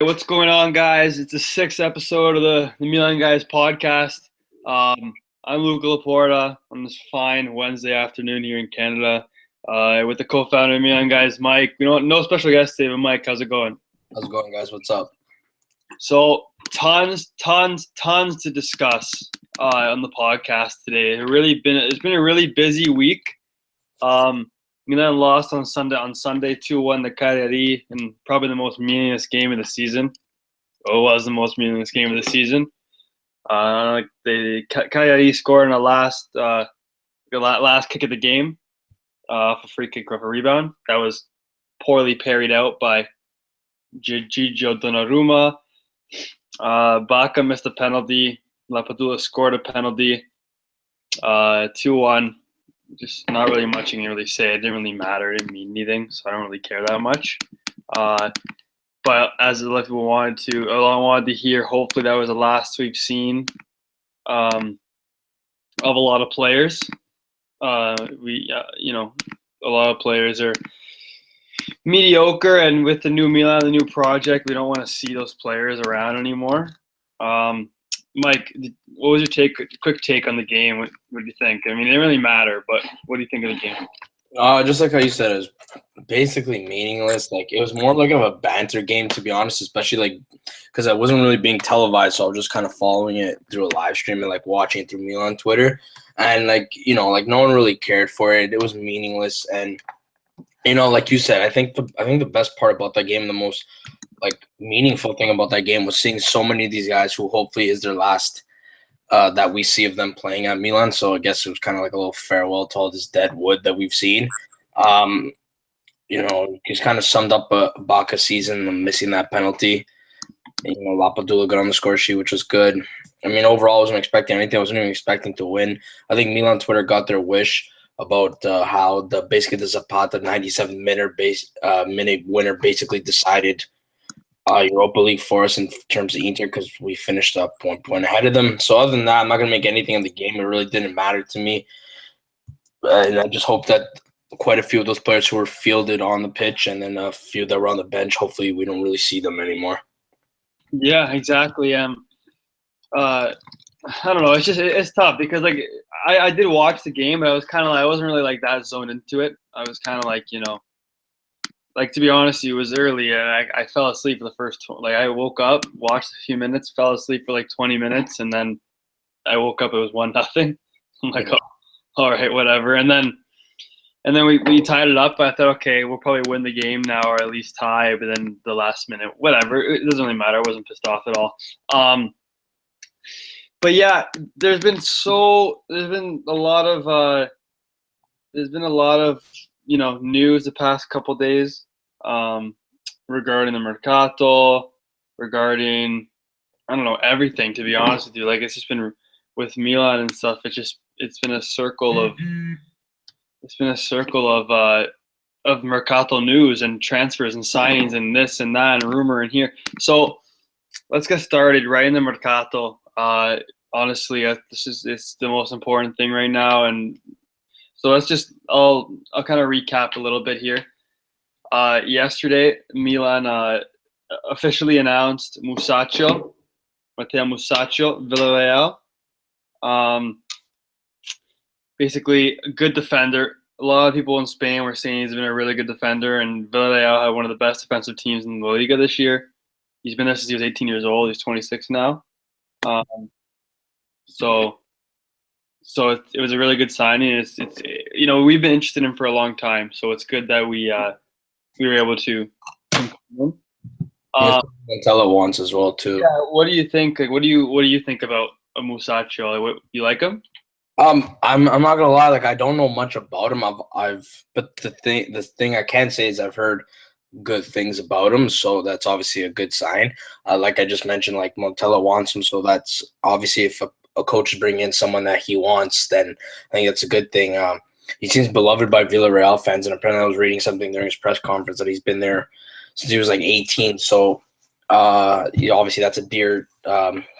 What's going on, guys? It's the sixth episode of the Milan Guys podcast. I'm Luca LaPorta on this fine Wednesday afternoon here in Canada with the co-founder of Milan Guys, Mike. No special guest today, but Mike, how's it going? How's it going, guys? What's up? So tons to discuss on the podcast today. It's been a really busy week. Milan lost on Sunday 2-1 to Cagliari in probably the most meaningless game of the season. It was the most meaningless game of the season. Cagliari scored in the last kick of the game off a free kick off a rebound. That was poorly parried out by Gigio Donnarumma. Baca missed a penalty. Lapadula scored a penalty. 2-1. Just not really much you can really say. It didn't really matter. It didn't mean anything, so I don't really care that much. But as a lot of people wanted to hear, hopefully that was the last we've seen of a lot of players. A lot of players are mediocre, and with the new Milan, the new project, we don't want to see those players around anymore. Mike, what was your quick take on the game? What do you think? I mean, it didn't really matter, but what do you think of the game? Just like how you said, it was basically meaningless. Like, it was more like of a banter game, to be honest, especially because I wasn't really being televised, so I was just kind of following it through a live stream and watching it through Milan Twitter, and no one really cared for it. It was meaningless, and like you said, I think the best part about that game, the most meaningful thing about that game, was seeing so many of these guys who hopefully is their last that we see of them playing at Milan. So I guess it was kind of like a little farewell to all this dead wood that we've seen. He's kind of summed up a Baca season, missing that penalty. Lapadula got on the score sheet, which was good. I mean, overall, I wasn't expecting anything. I wasn't even expecting to win. I think Milan Twitter got their wish about how the Zapata 97-minute winner basically decided Europa League for us in terms of Inter, because we finished up 1 point ahead of them. So other than that, I'm not going to make anything of the game. It really didn't matter to me. And I just hope that quite a few of those players who were fielded on the pitch, and then a few that were on the bench, hopefully we don't really see them anymore. Yeah, exactly. I don't know. It's tough because I did watch the game, but I wasn't really that zoned into it. I was kind of to be honest, it was early, and I fell asleep for the first. I woke up, watched a few minutes, fell asleep for 20 minutes, and then I woke up. It was 1-0. I'm like, oh, all right, whatever. And then we tied it up. I thought, okay, we'll probably win the game now, or at least tie. But then the last minute, whatever. It doesn't really matter. I wasn't pissed off at all. But yeah, there's been a lot of news the past couple days regarding the mercato, regarding everything, to be honest with you. It's just been with Milan and stuff. It's been a circle of mercato news and transfers and signings and this and that and rumor and here. So let's get started right in the mercato. Honestly, it's the most important thing right now, and so I'll kind of recap a little bit here. Yesterday, Milan officially announced Musacchio, Matteo Musacchio, Villarreal. Basically, a good defender. A lot of people in Spain were saying he's been a really good defender, and Villarreal had one of the best defensive teams in La Liga this year. He's been there since he was 18 years old. He's 26 now. So it was a really good signing. It's we've been interested in him for a long time, so it's good that we were able to. Montella wants as well too. Yeah, what do you think? What do you think about a Musacchio? You like him? I'm not gonna lie. I don't know much about him. But the thing I can say is I've heard good things about him, so that's obviously a good sign. Like I just mentioned, Montella wants him, so that's obviously if a coach is bringing in someone that he wants, then I think that's a good thing. He seems beloved by Villarreal fans, and apparently I was reading something during his press conference that he's been there since he was 18. So obviously that's a dear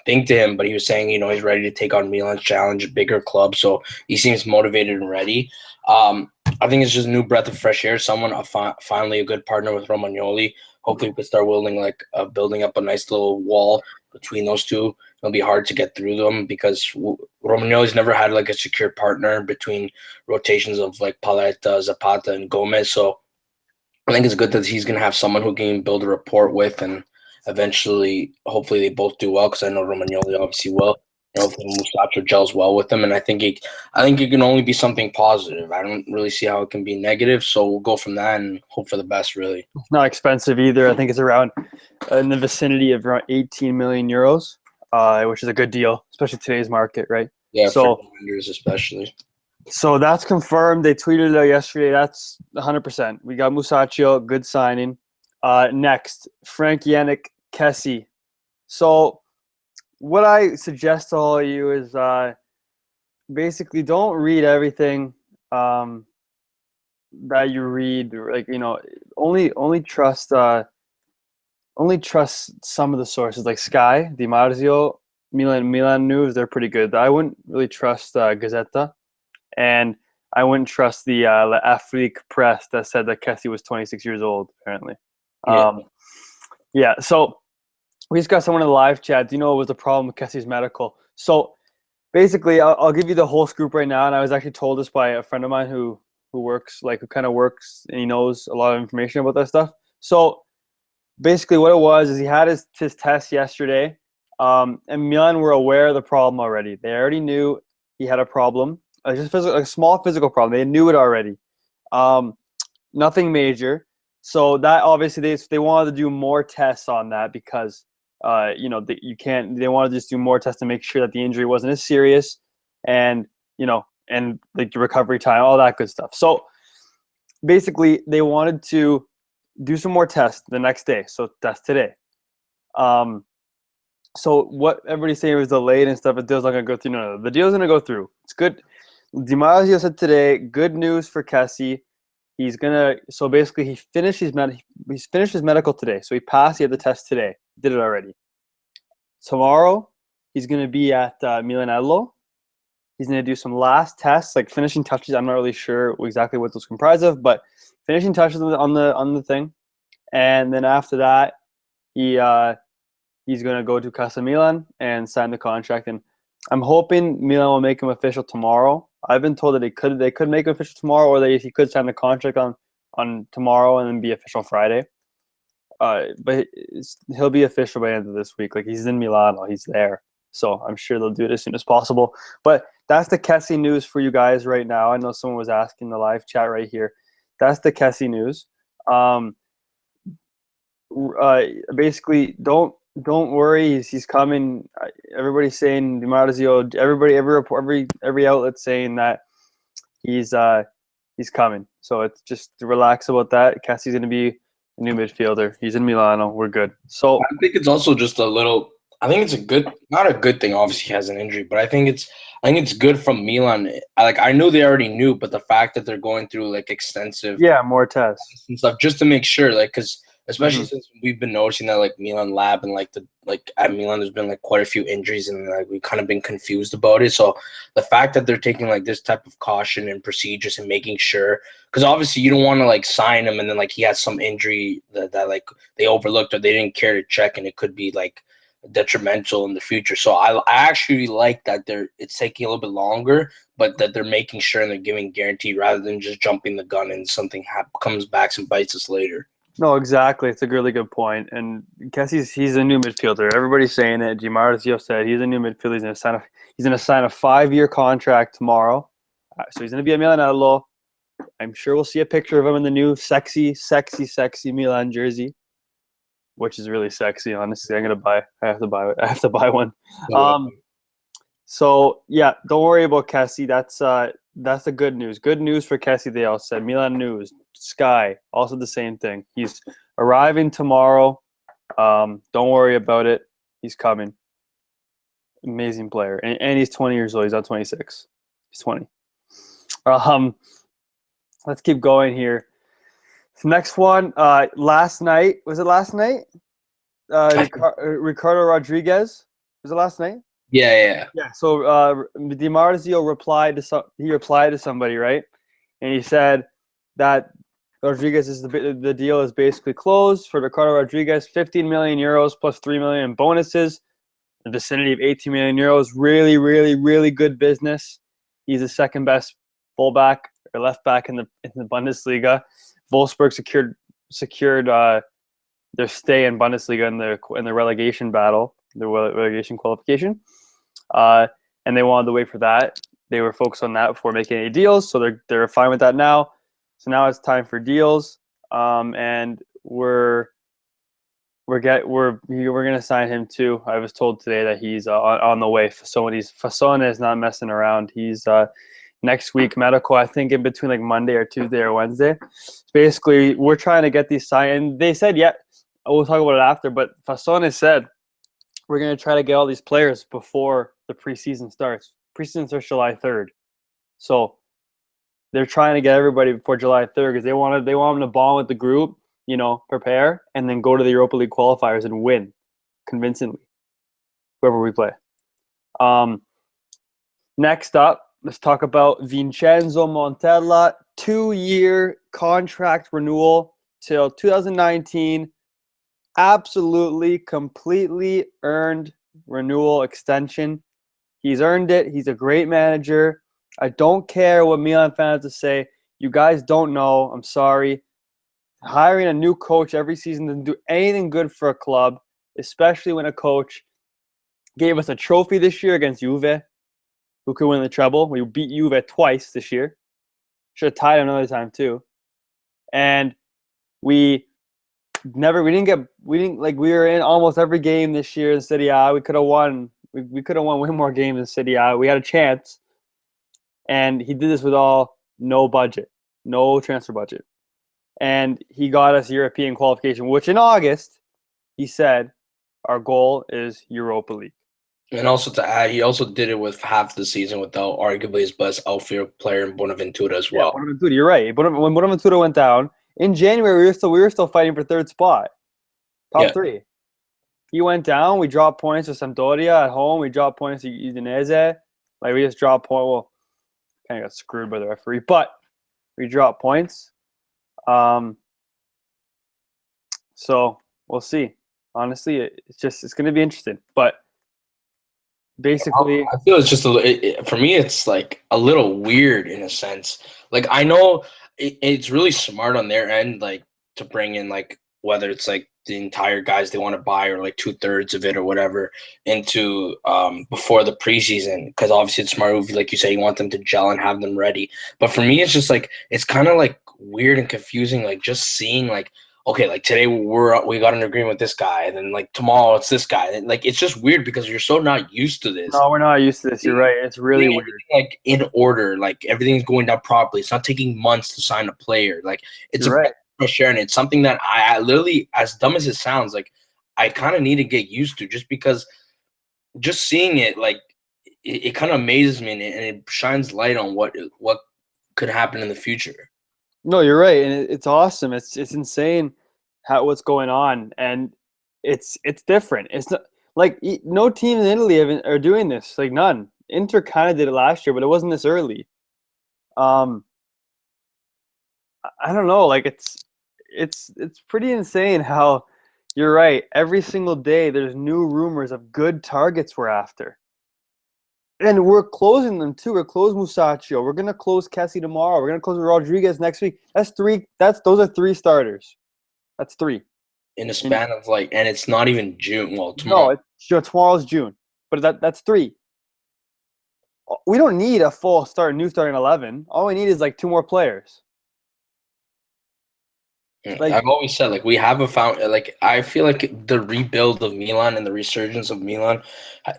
thing to him, but he was saying, he's ready to take on Milan's challenge, a bigger club. So he seems motivated and ready. I think it's just a new breath of fresh air. Finally a good partner with Romagnoli. hopefully we can start building up a nice little wall between those two. It'll be hard to get through them because Romagnoli's never had like a secure partner between rotations of like Paletta, Zapata, and Gomez. So I think it's good that he's going to have someone who can build a rapport with, and eventually, hopefully, they both do well because I know Romagnoli obviously will. Hopefully, Musacchio gels well with them, and I think it can only be something positive. I don't really see how it can be negative, so we'll go from that and hope for the best. Really, It's not expensive either. I think it's around in the vicinity of around 18 million euros, which is a good deal, especially today's market, right? yeah, So for defenders especially. So that's confirmed. They tweeted it out yesterday. That's 100%. We got Musacchio, good signing. Next, Frank Yannick Kessie. So what I suggest to all of you is basically don't read everything that you read. Like, only trust some of the sources, like Sky, Di Marzio, Milan News. They're pretty good. I wouldn't really trust Gazzetta. And I wouldn't trust the L'Afrique press that said that Kessie was 26 years old, apparently. So we just got someone in the live chat. Do you know what was the problem with Kessie's medical? So basically, I'll give you the whole scoop right now. And I was actually told this by a friend of mine who kind of works, and he knows a lot of information about that stuff. So basically what it was is he had his test yesterday, and Milan were aware of the problem already. They already knew he had a problem. Just a small physical problem. They knew it already. Nothing major. So that obviously they wanted to do more tests on that because they wanted to just do more tests to make sure that the injury wasn't as serious, and and like the recovery time, all that good stuff. So basically they wanted to do some more tests the next day. So that's today. So what everybody's saying was delayed and stuff. The deal's not going to go through. No, the deal's going to go through. It's good. Di Marzio said today, good news for Kessie. He's so basically he finished his medical today. So he passed. He had the test today. Did it already. Tomorrow he's gonna be at Milanello. He's gonna do some last tests, like finishing touches. I'm not really sure exactly what those comprise of, but finishing touches on the thing. And then after that, he's gonna go to Casa Milan and sign the contract. And I'm hoping Milan will make him official tomorrow. I've been told that they could make him official tomorrow, or that he could sign the contract on tomorrow and then be official Friday. But he'll be official by the end of this week. Like, he's in Milano, he's there, so I'm sure they'll do it as soon as possible. But that's the Kessie news for you guys right now. I know someone was asking in the live chat right here. That's the Kessie news. Basically, don't worry. He's coming. Everybody's saying Di Marzio. Every outlet saying that he's coming. So it's just relax about that. Kessie's going to be a new midfielder. He's in Milano. We're good. So I think it's also just I think it's not a good thing. Obviously, he has an injury, but I think it's good from Milan. I knew they already knew, but the fact that they're going through like extensive, more tests and stuff just to make sure, because especially since we've been noticing that like Milan lab and at Milan there's been like quite a few injuries, and like we've kind of been confused about it. So the fact that they're taking like this type of caution and procedures and making sure, because obviously you don't want to like sign him and then like he has some injury that like they overlooked or they didn't care to check, and it could be like detrimental in the future. So I actually like that it's taking a little bit longer, but that they're making sure and they're giving guarantee rather than just jumping the gun and something comes back and bites us later. No, exactly. It's a really good point. And he's a new midfielder. Everybody's saying it. Di Marzio said he's a new midfielder. He's going to sign a 5-year contract tomorrow. So he's going to be at Milanello. I'm sure we'll see a picture of him in the new sexy Milan jersey, which is really sexy. Honestly, I have to buy one. So yeah, don't worry about Kessie. That's the good news. Good news for Kessie, they all said. Milan News, Sky, also the same thing. He's arriving tomorrow. Don't worry about it. He's coming. Amazing player. And he's 20 years old. He's not 26. He's 20. Let's keep going here. Next one, last night. Was it last night? Ricardo Rodriguez. Was it last night? Yeah. So Di Marzio replied to somebody, right? And he said that Rodriguez the deal is basically closed for Ricardo Rodriguez. 15 million euros plus 3 million in bonuses, the vicinity of 18 million euros. Really, really, really good business. He's the second best fullback or left back in the Bundesliga. Wolfsburg secured their stay in Bundesliga in the relegation battle, the relegation qualification, and they wanted to wait for that. They were focused on that before making any deals, so they're fine with that now. So now it's time for deals, and we're gonna sign him too. I was told today that he's on the way. Fasone is not messing around. He's next week medical. I think in between like Monday or Tuesday or Wednesday. Basically, we're trying to get these signed. And they said, yeah, we'll talk about it after. But Fasone said we're gonna try to get all these players before the preseason starts. Preseason starts July 3rd, so they're trying to get everybody before July 3rd because they want them to bond with the group, prepare, and then go to the Europa League qualifiers and win convincingly, whoever we play. Next up, let's talk about Vincenzo Montella, 2-year contract renewal till 2019. Absolutely, completely earned renewal extension. He's earned it. He's a great manager. I don't care what Milan fans have to say. You guys don't know. I'm sorry. Hiring a new coach every season doesn't do anything good for a club, especially when a coach gave us a trophy this year against Juve, who could win the treble. We beat Juve twice this year. Should have tied another time too. And we were in almost every game this year in Serie A. We could have won. We could have won way more games in Serie A. We had a chance. And he did this with no budget, no transfer budget. And he got us European qualification, which in August, he said, our goal is Europa League. And also to add, he also did it with half the season without arguably his best outfield player in Bonaventura as well. Yeah, Bonaventura, you're right. When Bonaventura went down, in January, we were still fighting for third spot, top 3. He went down. We dropped points to Sampdoria at home. We dropped points to Udinese. We just dropped points. Well, kind of got screwed by the referee, but we dropped points. So we'll see. Honestly, it's going to be interesting. But basically, I feel it's just for me. It's like a little weird in a sense. Like I know it's really smart on their end, like to bring in like whether it's like the entire guys they want to buy or like 2/3 of it or whatever into before the preseason, because obviously it's smart move, like you say, you want them to gel and have them ready. But for me, it's just like it's kind of like weird and confusing, like just seeing like, okay, like today we got an agreement with this guy, and then like tomorrow it's this guy, and like it's just weird because you're so not used to this. No, we're not used to this. You're right. It's really weird. Like in order, like everything's going down properly. It's not taking months to sign a player. Like it's sharing. It's something that I literally, as dumb as it sounds, like I kind of need to get used to, just because just seeing it, like it kind of amazes me and it shines light on what could happen in the future. No, you're right, and it's awesome. It's insane what's going on, and it's different. It's not like no teams in Italy are doing this. Like none. Inter kind of did it last year, but it wasn't this early. I don't know. Like it's pretty insane how you're right. Every single day there's new rumors of good targets we're after. And we're closing them too. We're closing Musacchio. We're gonna close Kessie tomorrow. We're gonna close Rodriguez next week. That's 3. Those are 3 starters. That's 3. In a span of like, and it's not even June. Well, tomorrow. No, tomorrow's June. But that's 3. We don't need a full new starting 11. All we need is like 2 more players. Like I've always said, like we have like I feel like the rebuild of Milan and the resurgence of Milan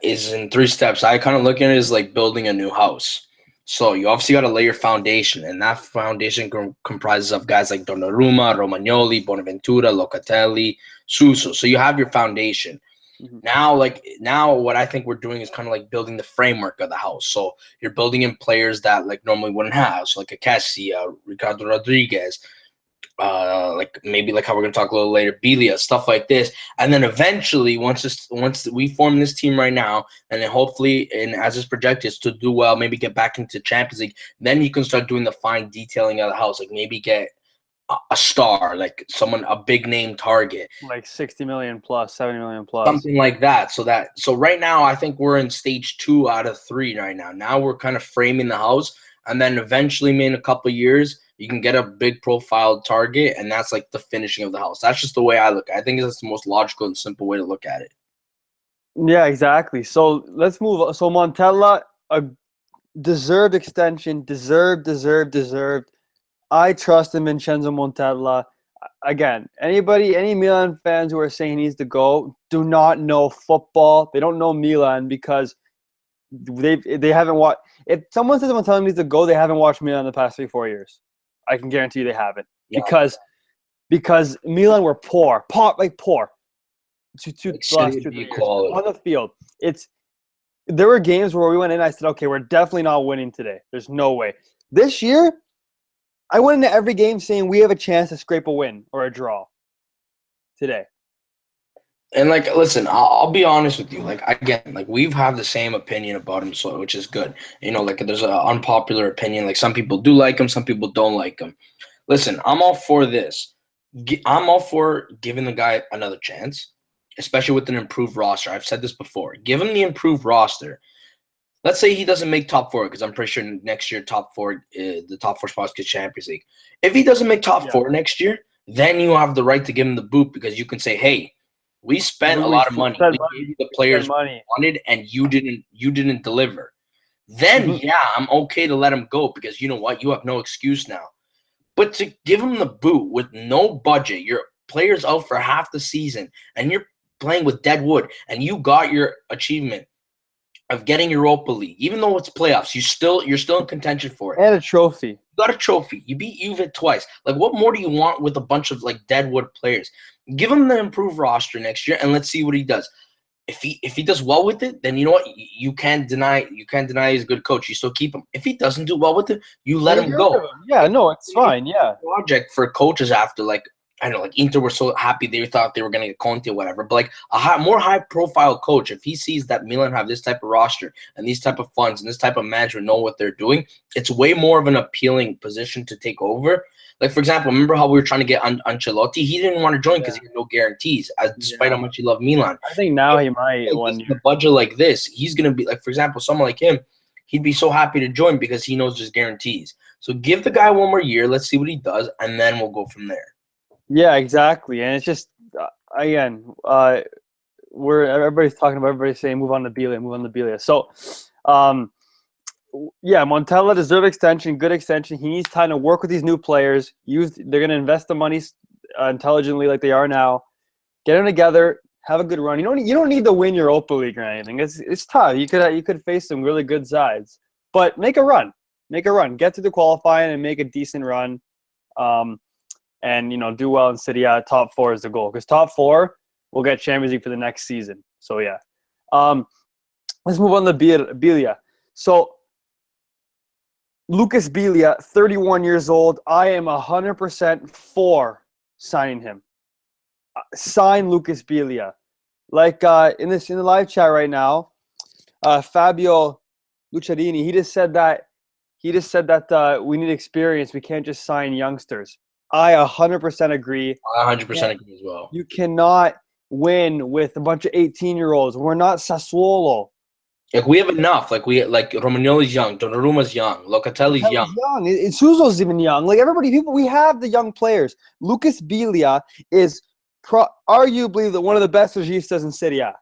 is in 3 steps. I kind of look at it as like building a new house. So you obviously got to lay your foundation, and that foundation comprises of guys like Donnarumma, Romagnoli, Bonaventura, Locatelli, Suso. So you have your foundation. Mm-hmm. Now what I think we're doing is kind of like building the framework of the house. So you're building in players that like normally wouldn't have, so like a Kessie, Ricardo Rodriguez, like maybe like how we're gonna talk a little later, Belia, stuff like this, and then eventually once we form this team right now, and then hopefully, and as it's projected to do well, maybe get back into Champions League, then you can start doing the fine detailing of the house, like maybe get a star, like someone, a big name target, like 60 million plus, 70 million plus, something like that. So right now, I think we're in stage 2 out of 3 right now. Now we're kind of framing the house, and then eventually, maybe in a couple of years, you can get a big profile target, and that's like the finishing of the house. That's just the way I look. I think that's the most logical and simple way to look at it. Yeah, exactly. So let's move on. So Montella, a deserved extension, deserved. I trust in Vincenzo Montella. Again, any Milan fans who are saying he needs to go do not know football. They don't know Milan because they haven't watched. If someone says Montella needs to go, they haven't watched Milan the past 3-4 years. I can guarantee you they haven't Yeah. because Milan were poor. To Like the last 2-3 years on the field. There were games where we went in. I said, okay, we're definitely not winning today. There's no way. This year, I went into every game saying we have a chance to scrape a win or a draw today. And like, listen, I'll be honest with you. Like, again, like we've had the same opinion about him, so which is good. You know, like there's an unpopular opinion. Like some people do like him, some people don't like him. Listen, I'm all for this. I'm all for giving the guy another chance, especially with an improved roster. I've said this before. Give him the improved roster. Let's say he doesn't make top 4, because I'm pretty sure next year the top 4 spots get Champions League. If he doesn't make top 4 next year, then you have the right to give him the boot, because you can say, hey, we spent a lot of money. We gave you the players we wanted, and you didn't deliver. Then, yeah, I'm okay to let him go, because you know what? You have no excuse now. But to give him the boot with no budget, your player's out for half the season, and you're playing with dead wood, and you got your achievement of getting Europa League, even though it's playoffs, you're still in contention for it. And a trophy. You got a trophy. You beat Juve twice. Like, what more do you want with a bunch of like deadwood players? Give him the improved roster next year, and let's see what he does. If he does well with it, then you know what? You can't deny he's a good coach. You still keep him. If he doesn't do well with it, you let him go. Yeah, no, it's fine. Yeah. Project for coaches after, like, I don't know, like Inter were so happy they thought they were going to get Conte or whatever. But like more high-profile coach, if he sees that Milan have this type of roster and these type of funds and this type of management know what they're doing, it's way more of an appealing position to take over. Like, for example, remember how we were trying to get Ancelotti? He didn't want to join because he had no guarantees, despite how much he loved Milan. I think now he might. A budget like this, he's going to be, like, for example, someone like him, he'd be so happy to join because he knows there's guarantees. So give the guy one more year. Let's see what he does, and then we'll go from there. Yeah, exactly. And it's just, again, everybody's talking about, everybody's saying move on to Belia. So, yeah, Montella deserves extension, good extension. He needs time to work with these new players. They're going to invest the money intelligently like they are now. Get them together, have a good run. You don't need to win Europa League or anything. It's tough. You could face some really good sides, but make a run. Get to the qualifying and make a decent run. And do well in Serie A. Top 4 is the goal, because top 4 will get Champions League for the next season. So yeah, let's move on to Belia. So Lucas Belia, 31 years old. I am 100% for signing him. Sign Lucas Belia. Like in the live chat right now, Fabio Lucciadini, he just said that we need experience. We can't just sign youngsters. I 100% agree. I 100% agree as well. You cannot win with a bunch of 18-year-olds. We're not Sassuolo. Like, we have enough. Like Romagnoli's young, Donnarumma's young, Locatelli's young. Suso's even young. Like, we have the young players. Lucas Belia is arguably one of the best registas in Serie A.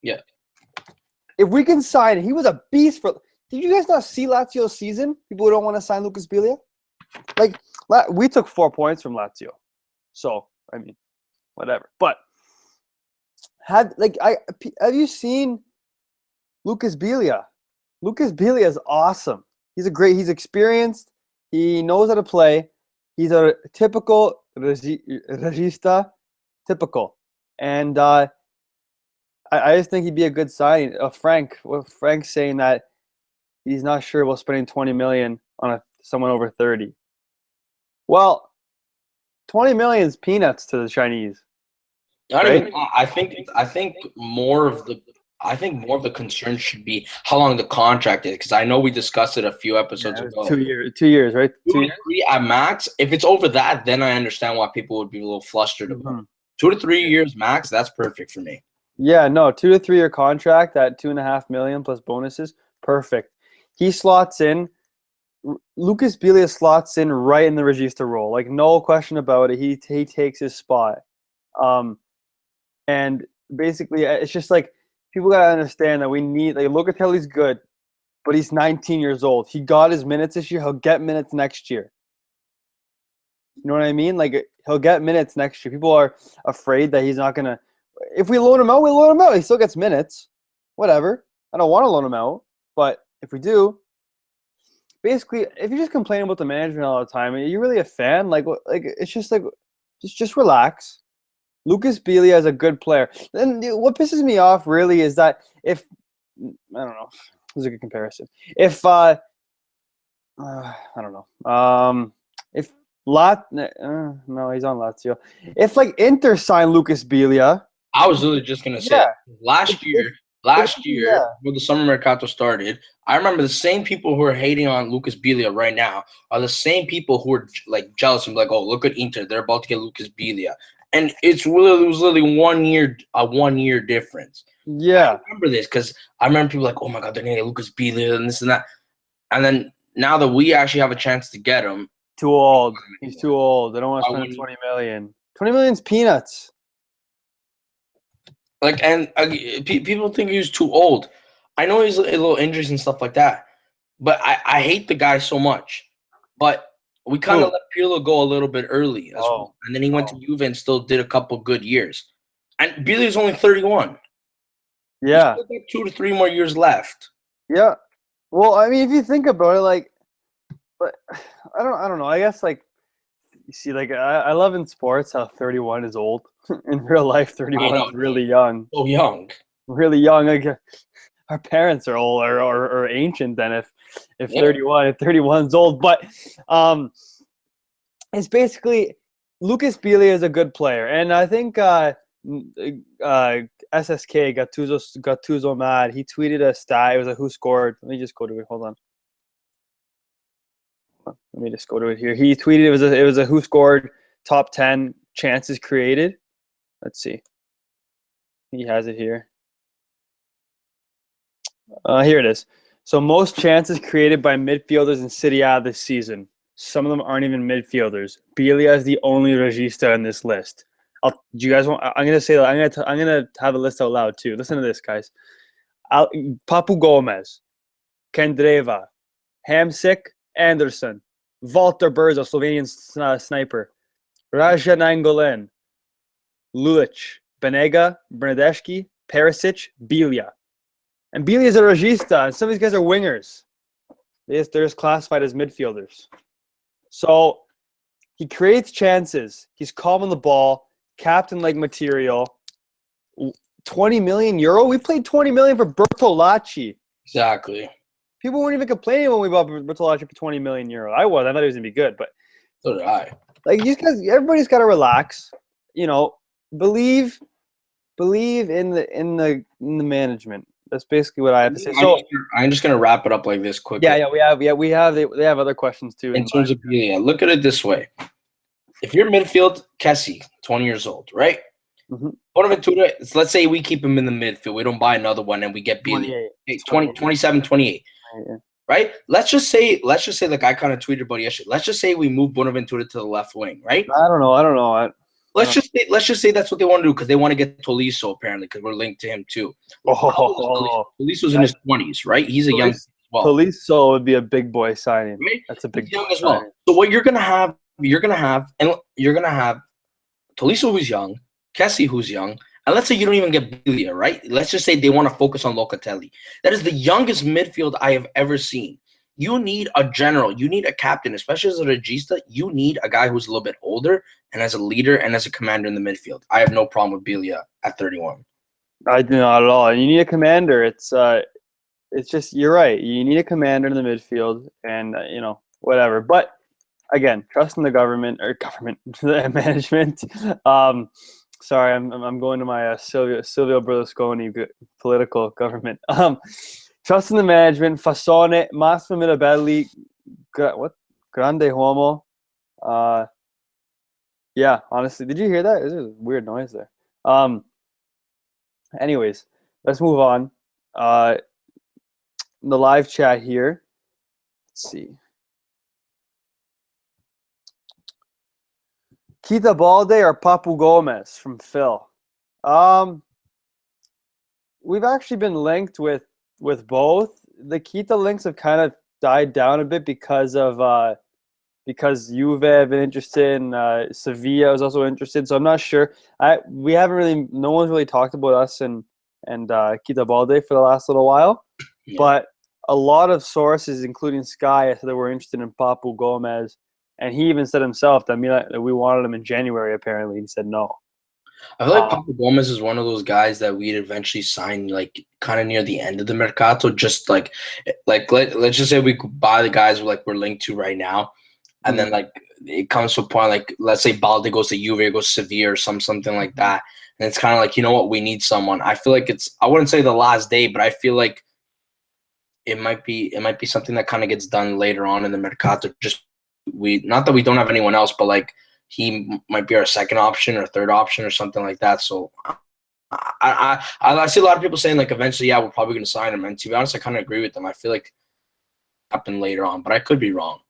Yeah. If we can sign, he was a beast for. Did you guys not see Lazio's season? People who don't want to sign Lucas Belia, like. We took 4 points from Lazio, so I mean, whatever. But have you seen Lucas Belia? Lucas Belia is awesome. He's experienced. He knows how to play. He's a typical regista, and I just think he'd be a good signing. Frank's saying that he's not sure about spending 20 million on someone over 30. Well, 20 million is peanuts to the Chinese. I think more of the I think more of the concern should be how long the contract is, because I know we discussed it a few episodes Yeah, it ago. was 2 years, right? 2 to 3 at max. If it's over that, then I understand why people would be a little flustered about it. 2 to 3 years max, that's perfect for me. Yeah, no, 2 to 3 year contract at $2.5 million plus bonuses, perfect. He slots in. Lucas Biglia slots in right in the Regista role, like no question about it. He takes his spot, and basically it's just like people gotta understand that we need like Locatelli's good, but he's 19 years old. He got his minutes this year. He'll get minutes next year. You know what I mean? Like he'll get minutes next year. People are afraid that he's not gonna. If we loan him out, we loan him out. He still gets minutes. Whatever. I don't want to loan him out, but if we do, basically, if you're just complaining about the management all the time, are you really a fan? Like it's just like, just relax. Lucas Biglia is a good player. And what pisses me off really is that if I don't know, this is a good comparison. If I don't know, if no, he's on Lazio. If like Inter signed Lucas Biglia, I was literally just gonna say last year yeah. when the summer mercato started, I remember the same people who are hating on Lucas Biglia right now are the same people who are like jealous and like, oh, look at Inter, they're about to get Lucas Biglia, and it was literally 1 year, a 1 year difference. Yeah, I remember this because I remember people like, oh my god, they're gonna get Lucas Biglia and this and that, and then now that we actually have a chance to get him, too old. He's too old. They don't want to spend 20 million. 20 million's peanuts. Like, and people think he was too old. I know he's a little injuries and stuff like that, but I hate the guy so much. But we kind of let Pirlo go a little bit early as well. And then he went to Juve and still did a couple good years. And Bili's only 31. Yeah. He's still got 2 to 3 more years left. Yeah. Well, I mean, if you think about it, like, but I don't know. I guess, like, you see, like, I love in sports how 31 is old. In real life, 31 is really young. So young. Really young. Like, our parents are old or ancient then if 31 is old. But it's basically Lucas Biglia is a good player. And I think SSK Gattuso Mad, he tweeted a stat. It was a who scored. Let me just go to it. Hold on. Let me just go to it here. He tweeted it was a who scored top 10 chances created. Let's see. He has it here. Here it is. So most chances created by midfielders in Serie A this season. Some of them aren't even midfielders. Biglia is the only regista in this list. Do you guys want? I'm gonna say that. I'm gonna have a list out loud too. Listen to this, guys. Papu Gomez, Kendreva, Hamsik, Anderson, Walter Berza, Slovenian sniper, Raja Nainggolan, Lulic, Benega, Bernadeschi, Perisic, Biglia. And Biglia is a regista, and some of these guys are wingers. They're just classified as midfielders. So he creates chances. He's calm on the ball, captain-like material. 20 million euro? We played 20 million for Bertolacci. Exactly. People weren't even complaining when we bought Bertolacci for 20 million euro. I thought he was gonna be good, but so did I. Like these guys, everybody's got to relax. You know, believe in the management. That's basically what I have to say. So I'm just gonna wrap it up like this quickly. We have they have other questions too. In terms of Biglia, look at it this way: if you're midfield, Kessie, 20 years old, right? Mm-hmm. Bonaventura, let's say we keep him in the midfield. We don't buy another one and we get Biglia. 27, 28. Yeah. Right? Let's just say like I kind of tweeted about yesterday. Let's just say we move Bonaventura to the left wing, right? I don't know. Let's just say that's what they want to do because they want to get Tolisso apparently because we're linked to him too. Tolisso's in his 20s, right? He's a young as well. Tolisso would be a big boy signing. Right? That's a big young as well. So what you're gonna have Tolisso who's young, Kessie who's young, and let's say you don't even get Biglia, right? Let's just say they want to focus on Locatelli. That is the youngest midfield I have ever seen. You need a general. You need a captain, especially as a regista. You need a guy who's a little bit older and as a leader and as a commander in the midfield. I have no problem with Biglia at 31. I do not at all. You need a commander. It's just you're right. You need a commander in the midfield, and whatever. But again, trust in the government, the management. Sorry, I'm going to my Silvio Berlusconi political government. Trust in the management. Fasone, Massimo Mirabelli, Grande Uomo. Yeah, honestly, did you hear that? There's a weird noise there. Anyways, let's move on. The live chat here. Let's see. Keita Balde or Papu Gomez from Phil. We've actually been linked with both. The Keita links have kind of died down a bit because Juve have been interested and Sevilla was also interested. So I'm not sure. No one's really talked about us and Keita Balde for the last little while. Yeah. But a lot of sources, including Sky, said that we're interested in Papu Gomez. And he even said himself that we wanted him in January, apparently. He said no. I feel like Papu Gomez is one of those guys that we'd eventually sign, like, kind of near the end of the mercato. Just like let's just say we could buy the guys we're linked to right now. And then, like, it comes to a point, like, let's say Balde goes to Juve, goes to Sevilla or something like that. And it's kind of like, you know what, we need someone. I feel like I wouldn't say the last day, but I feel like it might be something that kind of gets done later on in the mercato. Not that we don't have anyone else, but, like, he might be our second option or third option or something like that. So I see a lot of people saying, like, eventually, yeah, we're probably going to sign him. And to be honest, I kind of agree with them. I feel like it happened later on, but I could be wrong.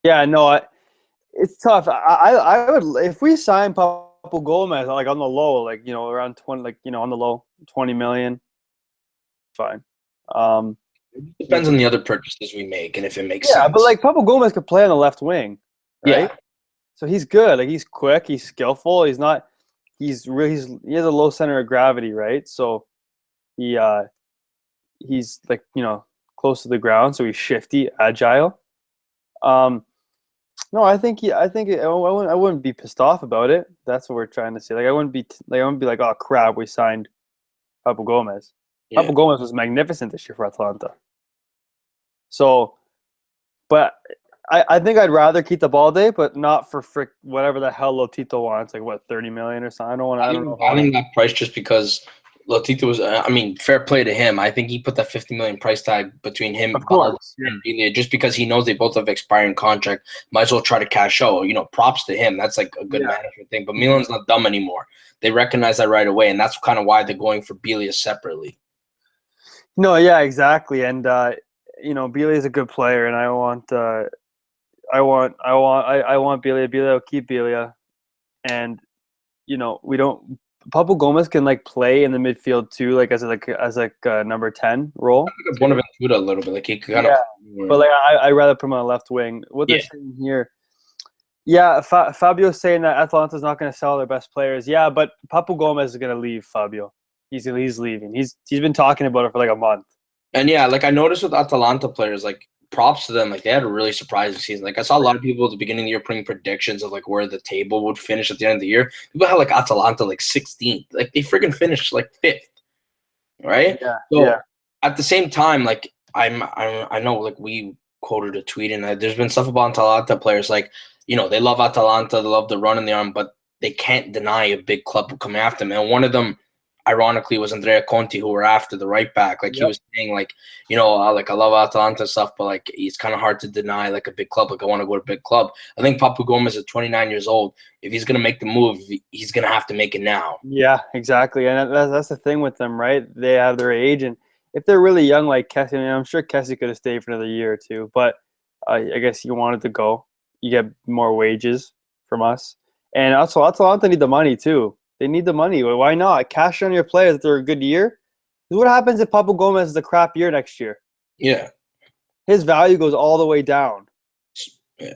Yeah, no, it's tough. I would, if we sign Papu Gomez, like, on the low, like, around 20, like, on the low, 20 million, fine. It depends on the other purchases we make and if it makes sense. Yeah, but, like, Papu Gomez could play on the left wing, right? Yeah. So he's good. Like, he's quick, he's skillful. He has a low center of gravity, right? So he's, like, close to the ground, so he's shifty, agile. No, I wouldn't be pissed off about it. That's what we're trying to say. Like, I wouldn't be like, oh crap, we signed Papu Gomez. Yeah. Papu Gomez was magnificent this year for Atalanta. So, but I think I'd rather keep the Balde, but not for whatever the hell Lotito wants, like, what, 30 million or something. I don't know. I think that price just because Lotito was, fair play to him. I think he put that 50 million price tag between him and Belia just because he knows they both have expiring contract. Might as well try to cash out. Props to him. That's, like, a good management thing. But Milan's not dumb anymore. They recognize that right away, and that's kind of why they're going for Belia separately. No, yeah, exactly. And Belia is a good player, and I want Belia. Belia will keep Belia, and we don't. Papu Gomez can, like, play in the midfield too, like as a number 10 role. One of Ventura a little bit, like he kind of. But, like, I rather put him on the left wing. What they're saying here, Fabio's saying that Atalanta's not going to sell their best players. Yeah, but Papu Gomez is going to leave. Fabio, he's leaving. He's been talking about it for like a month. And yeah, like, I noticed with Atalanta players, like, props to them. Like, they had a really surprising season. Like, I saw a lot of people at the beginning of the year putting predictions of, like, where the table would finish at the end of the year. People had, like, Atalanta, like, 16th. Like, they freaking finished, like, 5th. Right? Yeah. So, at the same time, like, I know, like, we quoted a tweet, and there's been stuff about Atalanta players. Like, they love Atalanta. They love the run in the arm, but they can't deny a big club coming after them. And one of them, ironically, was Andrea Conti, who were after the right back. Like, he was saying, like, like, I love Atalanta stuff, but, like, it's kind of hard to deny, like, a big club. Like, I want to go to a big club. I think Papu Gomez is 29 years old. If he's going to make the move, he's going to have to make it now. Yeah, exactly. And that's the thing with them, right? They have their age. And if they're really young, like Kessie, I'm sure Kessie could have stayed for another year or two. But I guess he wanted to go. You get more wages from us. And also, Atalanta need the money, too. They need the money. Why not? Cash on your players if they're a good year. What happens if Papu Gomez is a crap year next year? Yeah. His value goes all the way down. Yeah.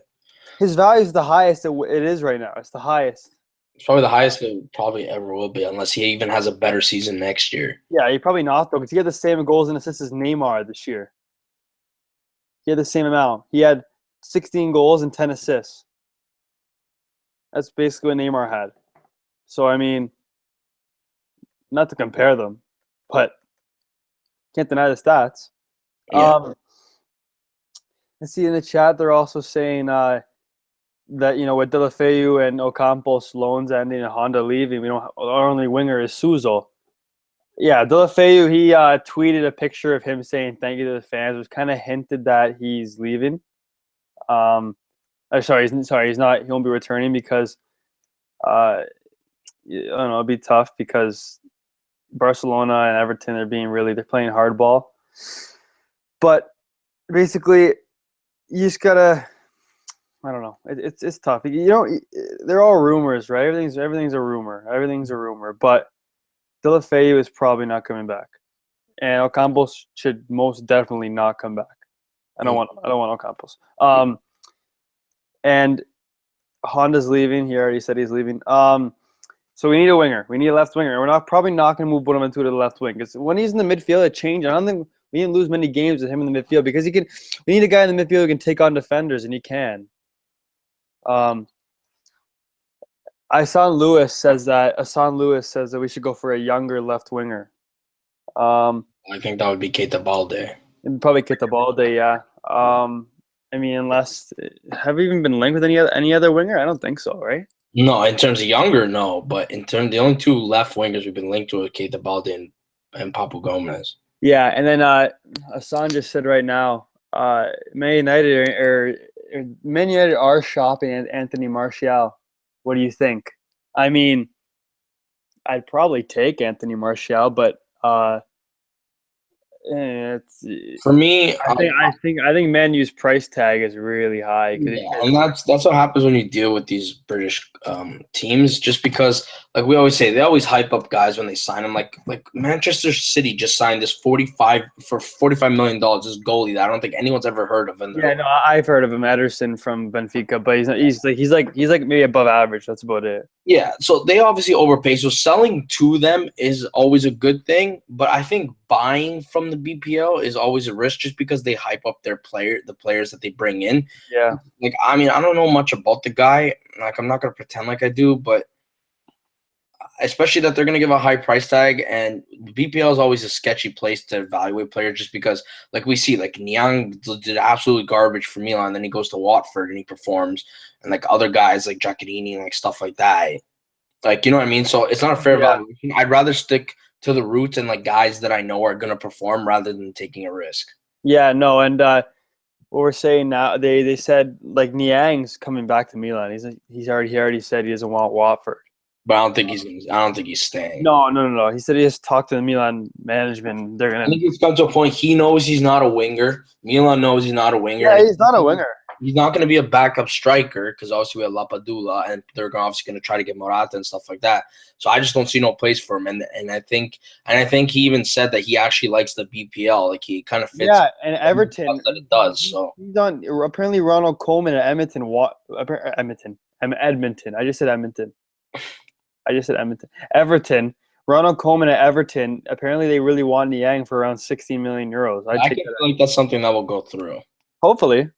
His value is the highest it is right now. It's the highest. It's probably the highest it probably ever will be, unless he even has a better season next year. Yeah, he probably not, though, because he had the same goals and assists as Neymar this year. He had the same amount. He had 16 goals and 10 assists. That's basically what Neymar had. So, I mean, not to compare them, but can't deny the stats. Yeah. Let's see, in the chat, they're also saying that with Delafeu and Ocampos loans ending and Honda leaving, our only winger is Suzel. Yeah, Delafeu, he tweeted a picture of him saying thank you to the fans, which kind of hinted that he's leaving. He's not. He won't be returning because I don't know. It'd be tough because Barcelona and Everton they're playing hardball. But basically, you just gotta. I don't know. It's tough. They're all rumors, right? Everything's a rumor. Everything's a rumor. But Delafeu is probably not coming back, and Ocampos should most definitely not come back. I don't want Ocampos. And Honda's leaving. He already said he's leaving. So we need a winger. We need a left winger. We're probably not going to move Bonaventura to the left wing because when he's in the midfield, it changed. I don't think we didn't lose many games with him in the midfield because we need a guy in the midfield who can take on defenders, and he can. Hassan Lewis says that we should go for a younger left winger. I think that would be Keita Balde. Probably Keita Balde, yeah. Unless have we even been linked with any other winger? I don't think so, right? No, in terms of younger, no. But in terms, the only two left wingers we've been linked to are Keita Balde and Papu Gomez. Yeah, and then Hassan just said right now, Man United are shopping at Anthony Martial. What do you think? I mean, I'd probably take Anthony Martial, but for me, I think Man U's price tag is really high. And that's what happens when you deal with these British teams. Just because, like we always say, they always hype up guys when they sign them. Like Manchester City just signed this $45 million this goalie that I don't think anyone's ever heard of. I've heard of him, Ederson from Benfica, but he's like maybe above average. That's about it. Yeah, so they obviously overpay. So selling to them is always a good thing, but I think buying from the BPL is always a risk just because they hype up the players that they bring in. Yeah. I don't know much about the guy. I'm not going to pretend like I do, but especially that they're going to give a high price tag, and BPL is always a sketchy place to evaluate players just because, we see, Niang did absolutely garbage for Milan, then he goes to Watford and he performs, and, other guys like Giaccherini and, stuff like that. You know what I mean? So it's not a fair evaluation. I'd rather stick to the roots and, always that I know are going to perform rather than taking a risk. Yeah, no, and what we're saying now, they said, Niang's coming back to Milan. He already said he doesn't want Watford. But I don't think he's staying. No. He said he just talked to the Milan management. I think it's come to a point. He knows he's not a winger. Milan knows he's not a winger. Yeah, he's not a winger. He's not going to be a backup striker because obviously we have Lapadula and they're obviously going to try to get Morata and stuff like that. So I just don't see no place for him. And I think he even said that he actually likes the BPL. He kind of fits. Yeah, and Everton that it does. So he's on apparently Ronald Koeman at Edmonton. I just said Edmonton. Everton. Ronald Koeman at Everton. Apparently, they really want Niang for around 16 million euros. I feel like that's something that will go through. Hopefully,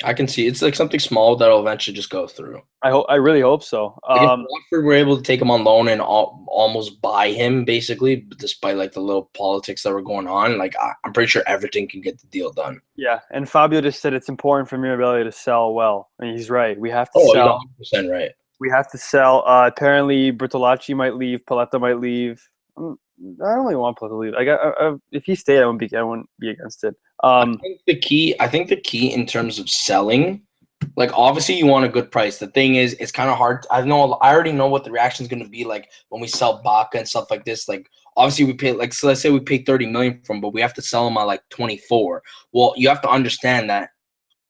I can see it's something small that'll eventually just go through. I really hope so. If Watford were able to take him on loan and almost buy him, basically, despite the little politics that were going on, I'm pretty sure Everton can get the deal done. Yeah, and Fabio just said it's important for Mirabelli to sell well, and he's right. We have to sell. 100% right. We have to sell. Apparently, Bertolacci might leave. Paletta might leave. I don't really want Paletta to leave. If he stayed, I wouldn't be against it. I think the key in terms of selling, obviously you want a good price. The thing is, it's kind of hard. I already know what the reaction is going to be like when we sell Baca and stuff like this. Obviously we pay so let's say we pay 30 million from, but we have to sell him at 24. Well, you have to understand that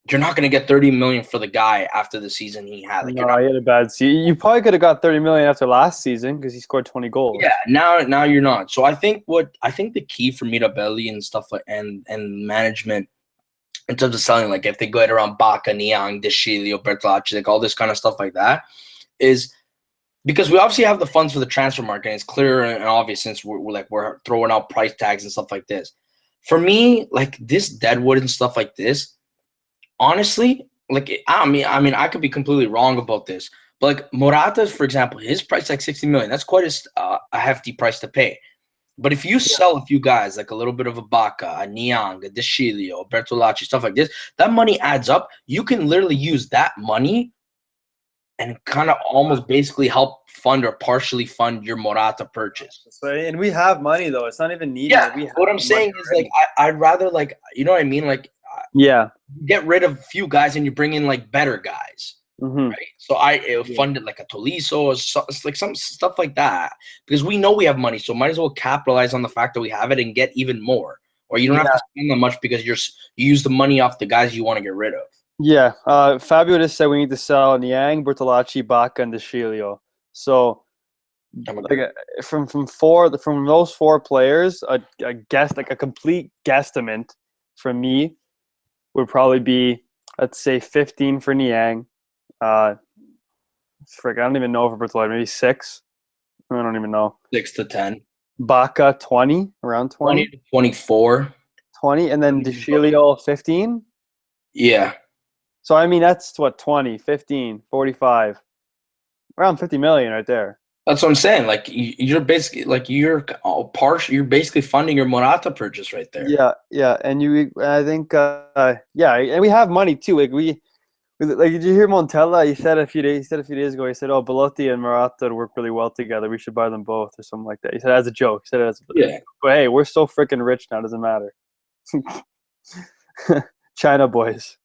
you're not going to get 30 million for the guy after the season he had. He had a bad season. You probably could have got 30 million after last season because he scored 20 goals. Yeah, now you're not. So I think the key for Mirabelli and stuff and management in terms of selling, if they go around Baca, Niang, De Sciglio, Bertolacci, all this kind of stuff like that, is because we obviously have the funds for the transfer market. And it's clear and obvious since we're throwing out price tags and stuff like this. For me, this Deadwood and stuff like this. Honestly, I could be completely wrong about this, but Morata, for example, his price 60 million. That's quite a hefty price to pay. But if you sell a few guys, a little bit of a Baca, a Niang, a De Sciglio, Bertolacci, stuff like this, that money adds up. You can literally use that money and kind of almost basically help fund or partially fund your Morata purchase. So, and we have money though. It's not even needed. Yeah, We have what I'm saying is like I'd rather like you know what I mean, like yeah, get rid of a few guys and you bring in like better guys. mm-hmm. Right, so I funded like a Tolisso or like some stuff like that because we know we have money, so might as well capitalize on the fact that we have it and get even more. Or you don't have to spend that much because you use the money off the guys you want to get rid of. Yeah, Fabio just said we need to sell Niang, Bertolacci, Baca, and DeCilio. So, like from those 4 players, a guess like a complete guesstimate from me would probably be, let's say 15 for Niang. I don't even know for Bertolacci, maybe 6. I don't even know. 6 to 10. Baca 20, around 20 to 24. 20, and then DeCilio 15. Yeah. So I mean that's what 20, 15, 45, around 50 million right there. That's what I'm saying. Like you're basically like you're basically funding your Morata purchase right there. Yeah, and I think yeah, and we have money too. Like did you hear Montella? He said a few days ago. He said, "Oh, Belotti and Morata work really well together. We should buy them both," or something like that. He said as a joke. He said it as but hey, we're so freaking rich now. It doesn't matter. China boys.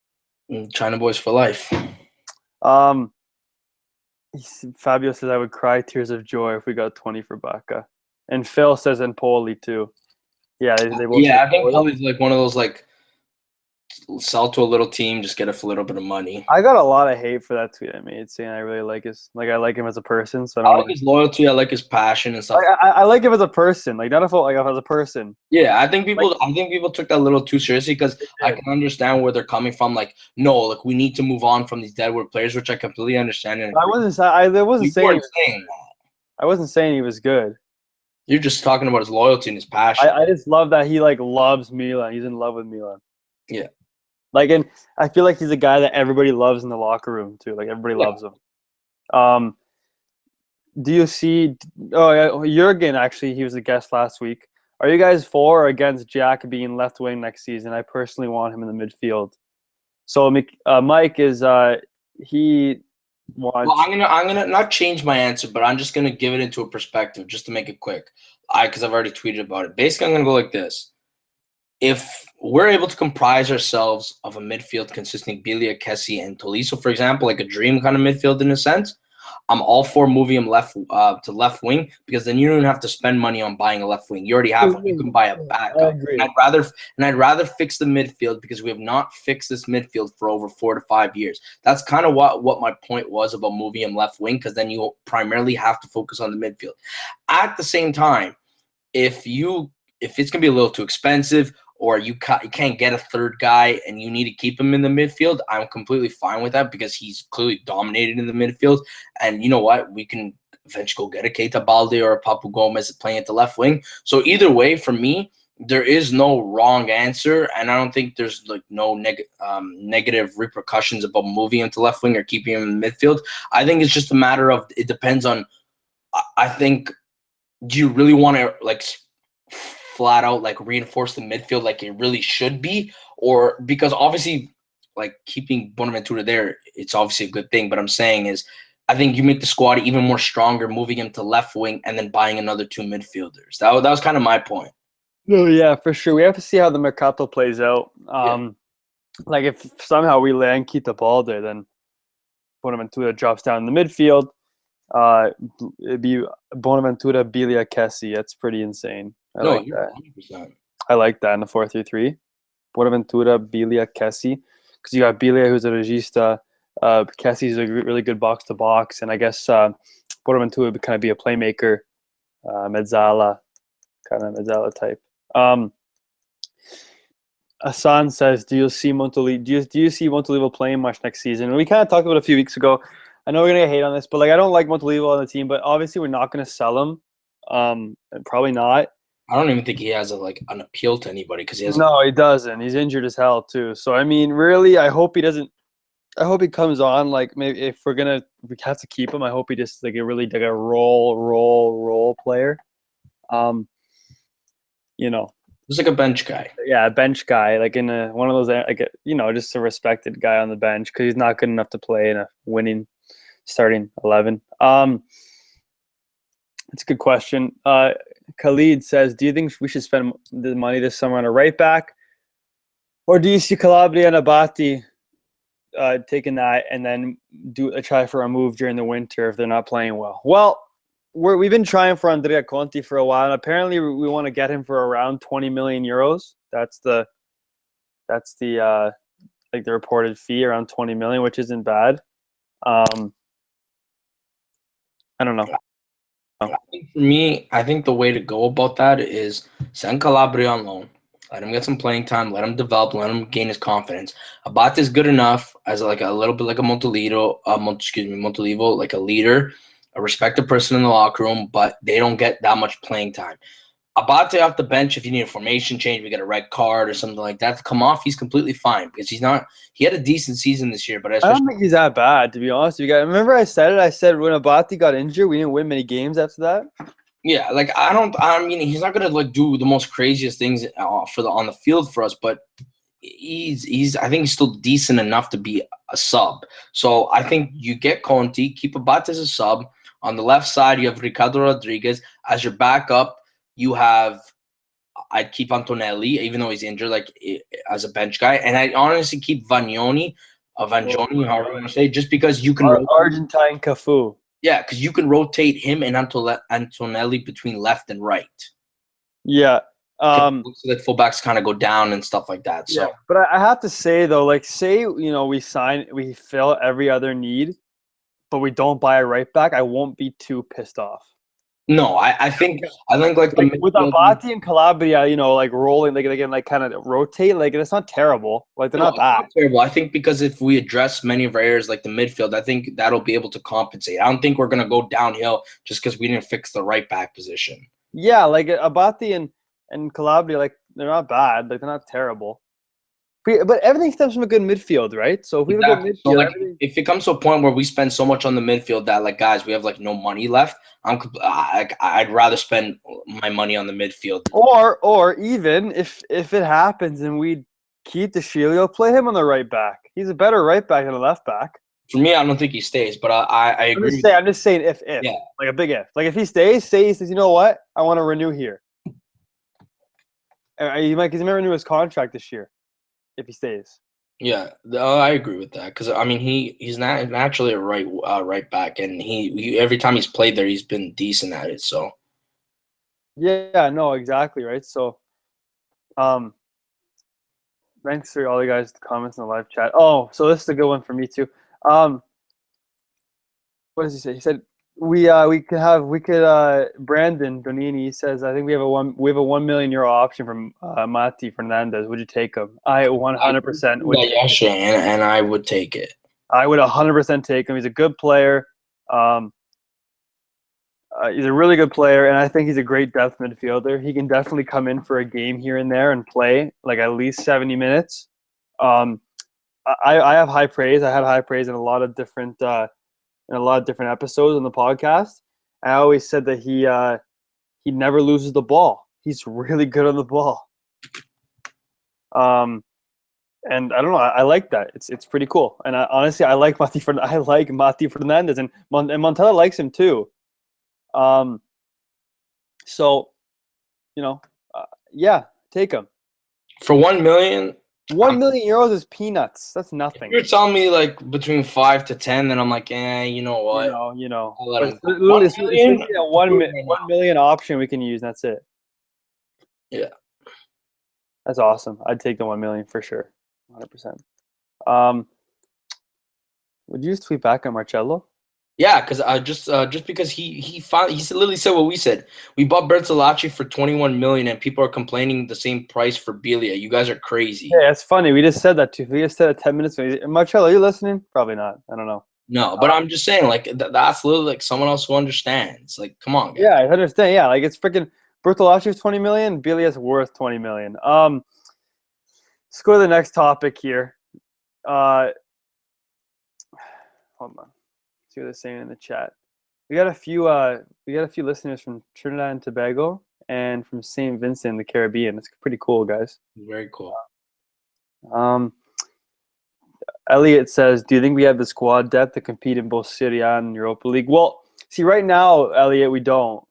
China boys for life. Fabio says I would cry tears of joy if we got 20 for Baca, and Phil says Empoli too. Yeah, they both. Yeah, I think Poli's like one of those like sell to a little team, just get a little bit of money. I got a lot of hate for that tweet I made, saying I really like I like him as a person. So I like his loyalty. I like his passion and stuff. I like him as a person, like not as a person. Yeah, I think people took that a little too seriously because I can understand where they're coming from. Like, no, like we need to move on from these deadwood players, which I completely understand. And I wasn't saying that. I wasn't saying he was good. You're just talking about his loyalty and his passion. I just love that he like loves Milan. He's in love with Milan. Yeah. Like, and I feel like he's a guy that everybody loves in the locker room too. Like everybody loves him. Do you see? Oh, yeah, Jurgen actually, he was a guest last week. Are you guys for or against Jack being left wing next season? I personally want him in the midfield. So Mike is he wants. Well, I'm gonna not change my answer, but I'm just gonna give it into a perspective just to make it quick. Because I've already tweeted about it. Basically, I'm gonna go like this. If we're able to comprise ourselves of a midfield consisting of Biglia, Kessie, and Tolisso, for example, like a dream kind of midfield in a sense, I'm all for moving him left to left wing because then you don't have to spend money on buying a left wing. You already have one. You can buy a backup. And I'd rather fix the midfield because we have not fixed this midfield for over 4 to 5 years. That's kind of what my point was about moving him left wing because then you primarily have to focus on the midfield. At the same time, if it's gonna be a little too expensive or you can't get a third guy and you need to keep him in the midfield, I'm completely fine with that because he's clearly dominated in the midfield. And you know what? We can eventually go get a Keita Balde or a Papu Gomez playing at the left wing. So either way, for me, there is no wrong answer. And I don't think there's like no negative repercussions about moving him to left wing or keeping him in midfield. I think it's just a matter of it depends on, I think, do you really want to like flat out like reinforce the midfield like it really should be, or because obviously like keeping Bonaventura there, it's obviously a good thing, but I'm saying is I think you make the squad even more stronger moving him to left wing and then buying another 2 midfielders. That was kind of my point. Oh yeah, for sure. We have to see how the mercato plays out. Like if somehow we land Keita Balde, then Bonaventura drops down in the midfield. It'd be Bonaventura, Biglia, Kessie. That's pretty insane. I like that. 100%. I like that in the 4-3-3. Bonaventura, Biglia, Kessie, because you got Biglia who's a regista. Kessie's a really good box to box, and I guess Bonaventura would kind of be a playmaker, mezzala type. Asan says, "Do you see Montolivo playing much next season?" And we kind of talked about it a few weeks ago. I know we're gonna get hate on this, but like I don't like Montolivo on the team, but obviously we're not gonna sell him. Probably not. I don't even think he has an appeal to anybody because he has. No, he doesn't. He's injured as hell too. So I mean, really, I hope he doesn't. I hope he comes on. Like maybe if we have to keep him. I hope he just like a really like a role player. You know, just like a bench guy. Yeah, a bench guy, like in one of those, like just a respected guy on the bench because he's not good enough to play in a winning starting 11? That's a good question. Khalid says, do you think we should spend the money this summer on a right back? Or do you see Calabria and Abati taking that and then do a try for a move during the winter if they're not playing well? Well, we've been trying for Andrea Conti for a while, and apparently we want to get him for around 20 million euros. That's the like the reported fee, around 20 million, which isn't bad. I don't know. I think for me, I think the way to go about that is send Calabria on loan. Let him get some playing time. Let him develop. Let him gain his confidence. Abate is good enough as like a little bit like a Montolivo, like a leader, a respected person in the locker room, but they don't get that much playing time. Abate off the bench, if you need a formation change, we get a red card or something like that to come off, he's completely fine because he had a decent season this year. But I don't think he's that bad, to be honest with you guys. Remember I said it? I said when Abate got injured, we didn't win many games after that. Yeah, like I mean, he's not gonna like do the most craziest things on the field for us, but I think he's still decent enough to be a sub. So I think you get Conti, keep Abate as a sub. On the left side, you have Ricardo Rodriguez as your backup. I'd keep Antonelli, even though he's injured, like as a bench guy, and I'd honestly keep Vanjoni, however you want to say, just because you can Argentine Cafu. Yeah, because you can rotate him and Antonelli between left and right. Yeah. So that fullbacks kind of go down and stuff like that. So, yeah, but I have to say though, like, say we fill every other need, but we don't buy a right back, I won't be too pissed off. No, I think like with Abati and Calabria, like rolling, like again, like kind of rotate, like it's not terrible. Like they're not bad. Not terrible. I think because if we address many of our areas like the midfield, I think that'll be able to compensate. I don't think we're gonna go downhill just because we didn't fix the right back position. Yeah, like Abati and Calabria, like they're not bad, like they're not terrible. But everything stems from a good midfield, right? So if we have a good midfield, so like, if it comes to a point where we spend so much on the midfield that, like, guys, we have like no money left, I'd rather spend my money on the midfield. Or even if it happens and we keep DeShilio, play him on the right back. He's a better right back than a left back. For me, I don't think he stays, but I agree. I'm just saying if yeah. Like a big if. Like if he stays, he says, you know what, I want to renew here. He might renew his contract this year. If he stays. Yeah, I agree with that because I mean he's not naturally a right back, and he every time he's played there he's been decent at it. So yeah, no, exactly right. So, thanks for all the guys' comments in the live chat. Oh, so this is a good one for me too. What does he say? He said we could Brandon Donini says, I think we have a 1 million euro option from Mati Fernandez. Would you take him? I 100% would. Yeah, Shane, and I would take it. I would 100% take him. He's a good player. He's a really good player, and I think he's a great depth midfielder. He can definitely come in for a game here and there and play like at least 70 minutes. I have high praise. I had high praise in a lot of different episodes on the podcast. I always said that he never loses the ball. He's really good on the ball. And I don't know. I like that. It's pretty cool. And honestly, I like Mati Fernandez, and Montella likes him too. So, yeah, take him for 1 million. 1 million euros is peanuts. That's nothing. If you're telling me like between 5 to 10, then I'm like, you know what? I'll let him go. It's a 1 million option we can use. That's it. Yeah, that's awesome. I'd take the 1 million for sure, 100%. Would you tweet back on Marcello? Yeah, because just because he literally said what we said. We bought Bertolacci for 21 million, and people are complaining the same price for Biglia. You guys are crazy. Yeah, it's funny. We just said that too. We just said it 10 minutes ago. Marcello, are you listening? Probably not. I don't know. No, but I'm just saying, like that's literally like someone else who understands. Like, come on, guys. Yeah, I understand. Yeah, like it's freaking Bertolacci is 20 million. Biglia's worth 20 million. Let's go to the next topic here. Hold on. See what they're saying in the chat. We got a few listeners from Trinidad and Tobago and from St. Vincent in the Caribbean. It's pretty cool, guys. Very cool. Elliot says, "Do you think we have the squad depth to compete in both Serie A and Europa League?" Well, see, right now, Elliot, we don't.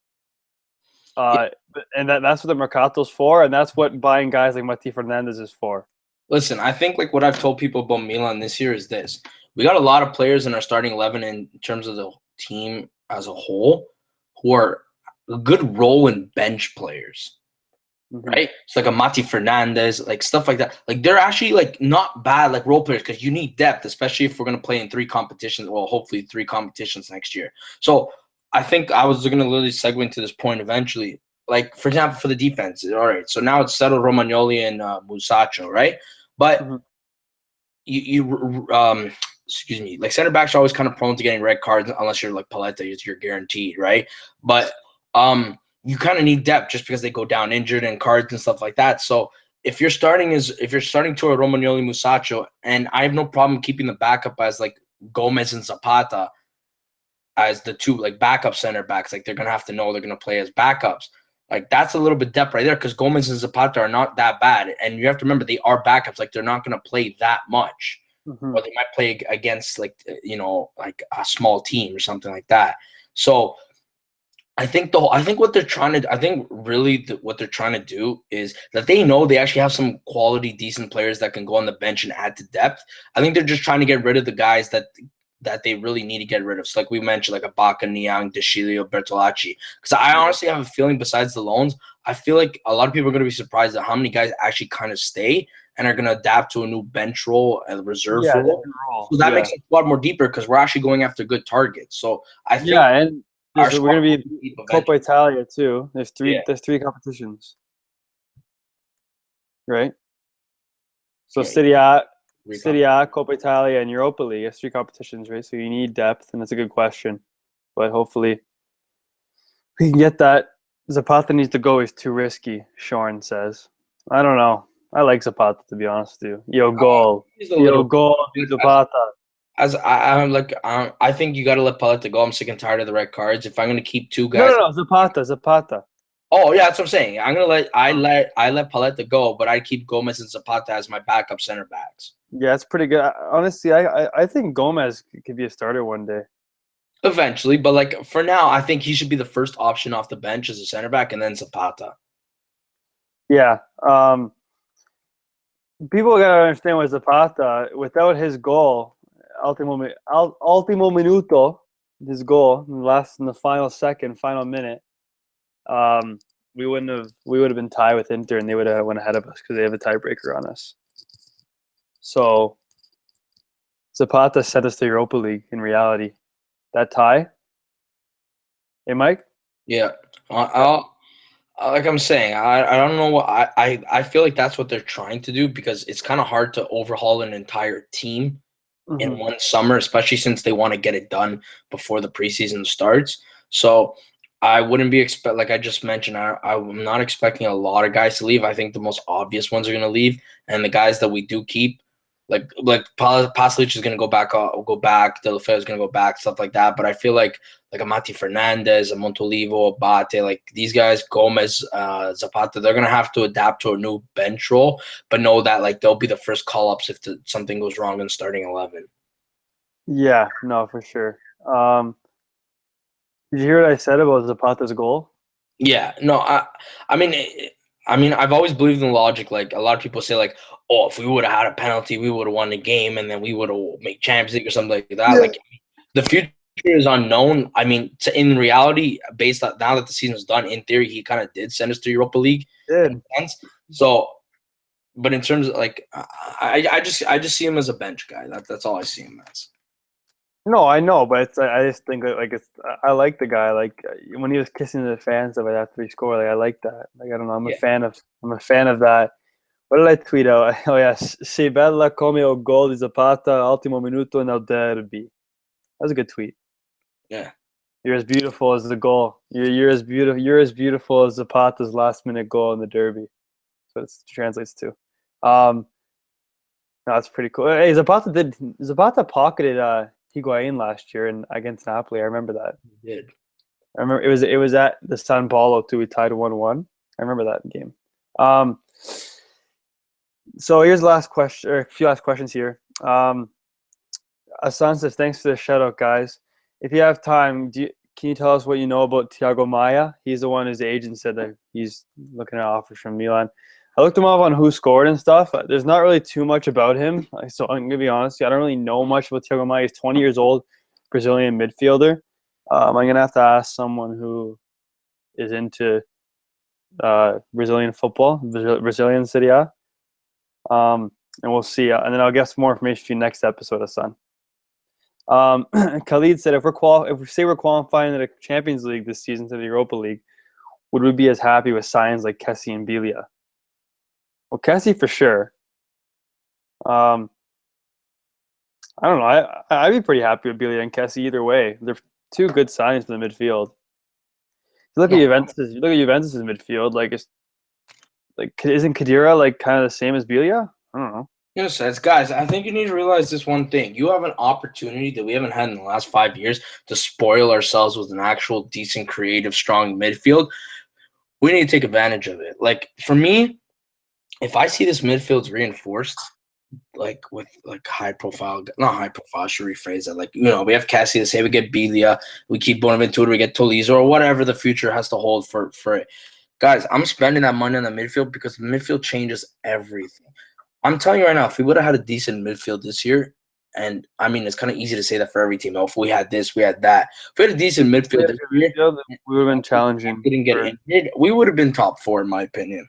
And that's what the mercato's for, and that's what buying guys like Mati Fernandez is for. Listen, I think like what I've told people about Milan this year is this: we got a lot of players in our starting 11 in terms of the team as a whole who are good role and bench players. Right? It's like a Mati Fernandez, like stuff like that. Like they're actually like not bad like role players because you need depth, especially if we're gonna play in 3 competitions. Well, hopefully 3 competitions next year. So I think I was gonna literally segue into this point eventually. Like for example, for the defense, all right. So now it's settled Romagnoli and Musacchio, right? But excuse me, like center backs are always kind of prone to getting red cards unless you're like Paletta, you're guaranteed, right? But you kind of need depth just because they go down injured and cards and stuff like that. So if you're starting to a Romagnoli Musacchio, and I have no problem keeping the backup as like Gomez and Zapata as the 2 like backup center backs, like they're gonna have to know they're gonna play as backups. Like that's a little bit depth right there because Gomez and Zapata are not that bad, and you have to remember they are backups. Like they're not gonna play that much, or they might play against like like a small team or something like that. So I think what they're trying to what they're trying to do is that they know they actually have some quality, decent players that can go on the bench and add to depth. I think they're just trying to get rid of the guys that they really need to get rid of. So like we mentioned, like Ibaka, Niang, De Sciglio, Bertolacci. Because I honestly have a feeling besides the loans, I feel like a lot of people are going to be surprised at how many guys actually kind of stay and are going to adapt to a new bench role and reserve role. So that makes it a lot more deeper because we're actually going after good targets. So I think and we're going to be Coppa Italia too. There's 3 competitions, right? So Serie A, Coppa Italia, and Europa League. It's 3 competitions, right? So you need depth, and that's a good question. But hopefully we can get that. Zapata needs to go. He's too risky, Sean says. I don't know. I like Zapata, to be honest with you. Goal, Zapata. I think you got to let Paletta go. I'm sick and tired of the red cards. If I'm going to keep 2 guys. No, Zapata. Oh yeah, that's what I'm saying. I'm gonna let Paletta go, but I keep Gomez and Zapata as my backup center backs. Yeah, it's pretty good. Honestly, I think Gomez could be a starter one day. Eventually, but like for now, I think he should be the first option off the bench as a center back, and then Zapata. Yeah. People gotta understand with Zapata, without his goal, ultimo minuto, his goal in the final minute. We would have been tied with Inter, and they would have went ahead of us because they have a tiebreaker on us. So Zapata sent us to Europa League in reality. That tie. Hey, Mike? Yeah. Like I'm saying, I don't know what I feel like that's what they're trying to do because it's kind of hard to overhaul an entire team in one summer, especially since they want to get it done before the preseason starts. So I wouldn't be like I just mentioned, I'm not expecting a lot of guys to leave. I think the most obvious ones are going to leave, and the guys that we do keep, like Pasalic is going to go back. Delafeu is going to go back, stuff like that. But I feel like a Mati Fernandez, a Montolivo, Abate, like these guys, Gomez, Zapata, they're going to have to adapt to a new bench role, but know that like they'll be the first call-ups if something goes wrong in starting 11. Yeah, no, for sure. Did you hear what I said about Zapata's goal? Yeah, no, I mean, I've always believed in logic. Like a lot of people say, like, oh, if we would have had a penalty, we would have won the game, and then we would have made Champions League or something like that. Yeah. Like the future is unknown. I mean, in reality, based on now that the season's done, in theory, he kind of did send us to Europa League. In a sense. So, but in terms of like, I just see him as a bench guy. That's all I see him as. No, I know, but I just think I like the guy. Like when he was kissing the fans after he scored, like I like that. Like I don't know, I'm a fan of that. What did I tweet out? Oh yeah, "Se bella come o gol di Zapata, ultimo minuto nel derby." That was a good tweet. Yeah, you're as beautiful as the goal. You're as beautiful. You're as beautiful as Zapata's last-minute goal in the derby. So it translates to. No, that's pretty cool. Hey, Zapata pocketed Higuain last year against Napoli. I remember that. He did. I remember it was at the San Paulo too. We tied 1-1. I remember that game. So here's the last question, or a few last questions here. Asan says, thanks for the shout out, guys. If you have time, can you tell us what you know about Thiago Maia? He's the one his agent said that he's looking at offers from Milan. I looked him up on who scored and stuff. There's not really too much about him. So I'm going to be honest, I don't really know much about Thiago Maia. He's 20 years old, Brazilian midfielder. I'm going to have to ask someone who is into Brazilian football, Brazilian Serie A. And we'll see. And then I'll get some more information for you next episode of Sun. Khalid said, if we say we're qualifying in the Champions League this season to the Europa League, would we be as happy with signs like Kessie and Belia? Well, Kessie for sure. I don't know. I'd be pretty happy with Belia and Kessie either way. They're two good signings for the midfield. You look at Juventus's midfield. Isn't Khedira like kind of the same as Belia? I don't know. Yes, guys, I think you need to realize this one thing. You have an opportunity that we haven't had in the last 5 years to spoil ourselves with an actual decent, creative, strong midfield. We need to take advantage of it. Like, for me, if I see this midfield's reinforced, like with like not high profile, I should rephrase that. Like, we have Kessie, let's say we get Belia, we keep Bonaventura, we get Tolizo, or whatever the future has to hold for it. Guys, I'm spending that money on the midfield because the midfield changes everything. I'm telling you right now, if we would have had a decent midfield this year, and I mean, it's kind of easy to say that for every team. If we had this, we had that. If we had a decent midfield this year, we would have been challenging. Didn't get injured. We would have been top 4, in my opinion.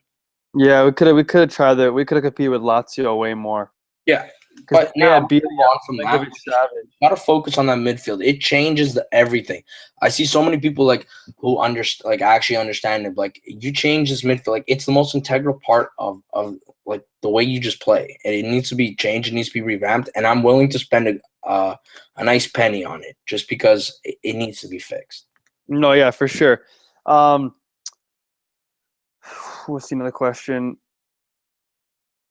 Yeah, we could have tried that. We could have competed with Lazio way more. Yeah, but now got to focus on that midfield. It changes everything. I see so many people who actually understand it. Like, you change this midfield, like it's the most integral part of like the way you just play, and it needs to be changed. It needs to be revamped, and I'm willing to spend a nice penny on it just because it needs to be fixed. No, yeah, for sure. We'll see another question.